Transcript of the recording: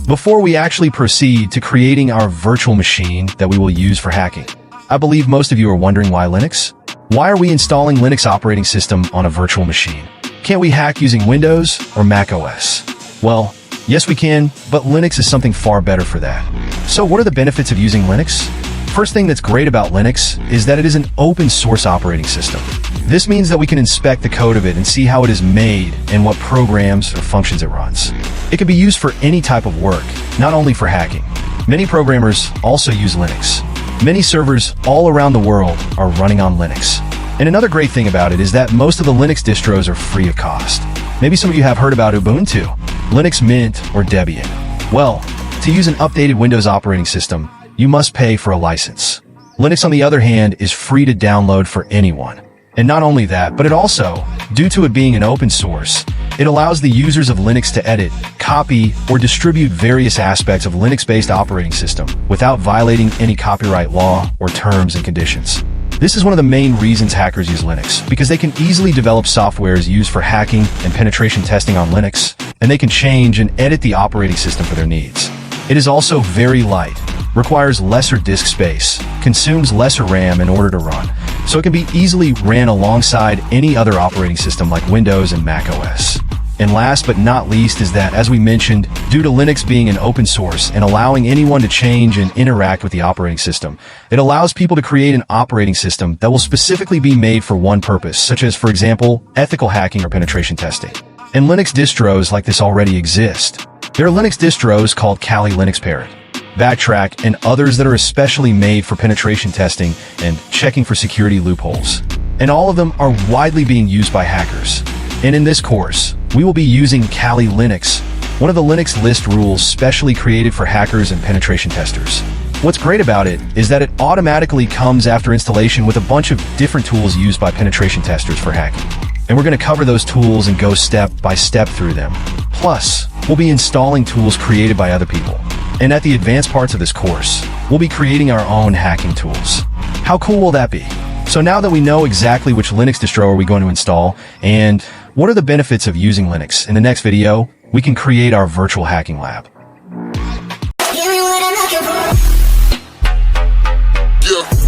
Before we actually proceed to creating our virtual machine that we will use for hacking, I believe most of you are wondering why Linux? Why are we installing Linux operating system on a virtual machine? Can't we hack using Windows or Mac OS? Well, yes we can, but Linux is something far better for that. So what are the benefits of using Linux? First thing that's great about Linux is that it is an open source operating system. This means that we can inspect the code of it and see how it is made and what programs or functions it runs. It can be used for any type of work, not only for hacking. Many programmers also use Linux. Many servers all around the world are running on Linux. And another great thing about it is that most of the Linux distros are free of cost. Maybe some of you have heard about Ubuntu, Linux Mint, or Debian. Well, to use an updated Windows operating system, you must pay for a license. Linux, on the other hand, is free to download for anyone. And not only that, but it also, due to it being an open source, it allows the users of Linux to edit, copy, or distribute various aspects of Linux-based operating system without violating any copyright law or terms and conditions. This is one of the main reasons hackers use Linux, because they can easily develop softwares used for hacking and penetration testing on Linux, and they can change and edit the operating system for their needs. It is also very light, requires lesser disk space, consumes lesser RAM in order to run, so it can be easily ran alongside any other operating system like Windows and Mac OS. And last but not least is that, as we mentioned, due to Linux being an open source and allowing anyone to change and interact with the operating system, it allows people to create an operating system that will specifically be made for one purpose, such as, for example, ethical hacking or penetration testing. And Linux distros like this already exist. There are Linux distros called Kali Linux Parrot, Backtrack, and others that are especially made for penetration testing and checking for security loopholes. And all of them are widely being used by hackers. And in this course, we will be using Kali Linux, one of the Linux list rules specially created for hackers and penetration testers. What's great about it is that it automatically comes after installation with a bunch of different tools used by penetration testers for hacking. And we're going to cover those tools and go step by step through them. Plus, we'll be installing tools created by other people. And at the advanced parts of this course, we'll be creating our own hacking tools. How cool will that be? So now that we know exactly which Linux distro are we going to install and what are the benefits of using Linux, in the next video, we can create our virtual hacking lab. Yeah.